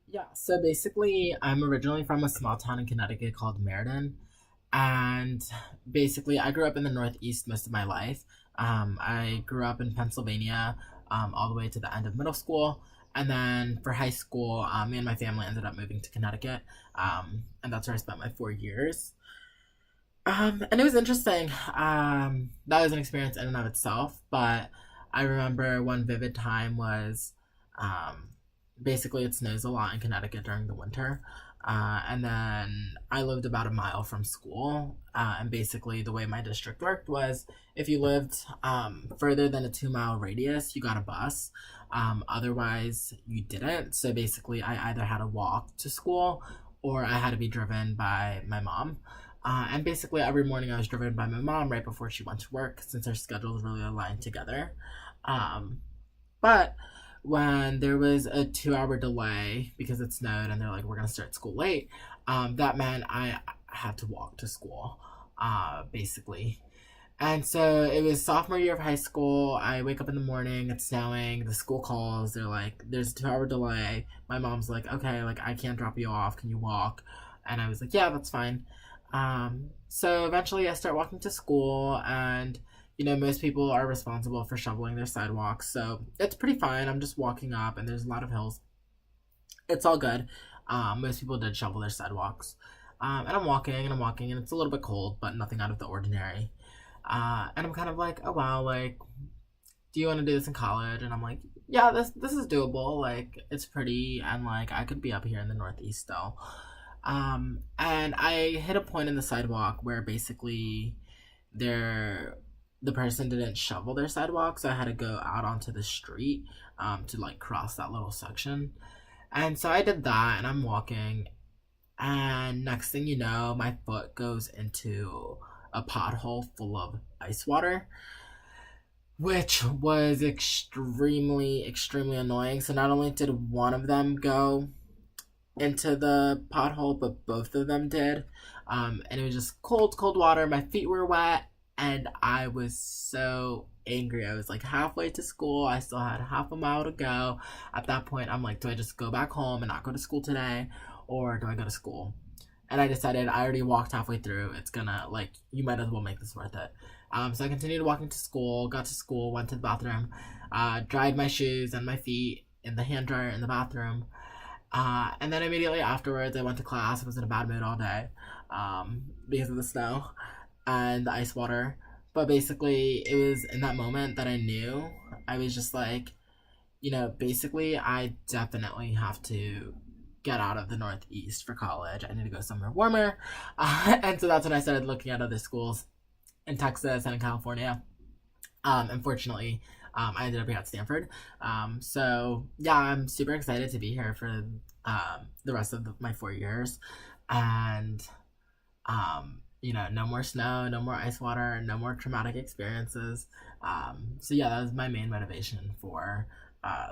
Yeah, so basically, I'm originally from a small town in Connecticut called Meriden. And basically, I grew up in the Northeast most of my life. I grew up in Pennsylvania all the way to the end of middle school. And then for high school, me and my family ended up moving to Connecticut. And that's where I spent my 4 years. And it was interesting. That was an experience in and of itself. But I remember one vivid time was um, basically it snows a lot in Connecticut during the winter. And then I lived about a mile from school. And basically, the way my district worked was if you lived further than a 2 mile radius, you got a bus. Otherwise, you didn't. So basically, I either had to walk to school or I had to be driven by my mom. And basically, every morning I was driven by my mom right before she went to work since our schedules really aligned together. Um, but when there was a 2 hour delay because it snowed and they're like, we're going to start school late, that meant I had to walk to school, basically. And so it was sophomore year of high school. I wake up in the morning, it's snowing, the school calls, they're like, there's a 2 hour delay. My mom's like, okay, like I can't drop you off, can you walk? And I was like, yeah, that's fine. So eventually I start walking to school, and most people are responsible for shoveling their sidewalks, so it's pretty fine. I'm just walking up, and there's a lot of hills. It's all good. Most people did shovel their sidewalks. And I'm walking and I'm walking, and it's a little bit cold, but nothing out of the ordinary. And I'm kind of like, oh wow, like, do you want to do this in college? And I'm like, yeah, this is doable. Like, it's pretty, and like, I could be up here in the Northeast still. And I hit a point in the sidewalk where basically there the person didn't shovel their sidewalk, so I had to go out onto the street to like cross that little section. And so I did that, and I'm walking, and next thing you know, my foot goes into a pothole full of ice water, which was extremely annoying. So not only did one of them go into the pothole, but both of them did. And it was just cold water. My feet were wet, and I was so angry. I was like halfway to school. I still had half a mile to go. At that point, I'm like, do I just go back home and not go to school today, or do I go to school? And I decided I already walked halfway through. It's gonna, like, you might as well make this worth it. So I continued walking to school, got to school, went to the bathroom, dried my shoes and my feet in the hand dryer in the bathroom, and then immediately afterwards, I went to class. I was in a bad mood all day because of the snow and the ice water. But basically, it was in that moment that I knew. I was just like, basically, I definitely have to get out of the Northeast for college. I need to go somewhere warmer. And so that's when I started looking at other schools in Texas and in California. Unfortunately, I ended up here at Stanford. So yeah, I'm super excited to be here for the rest of my 4 years, and no more snow, no more ice water, no more traumatic experiences. So yeah, that was my main motivation for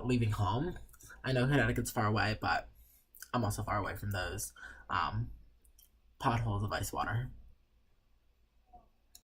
leaving home. I know Connecticut's far away, but I'm also far away from those um, potholes of ice water.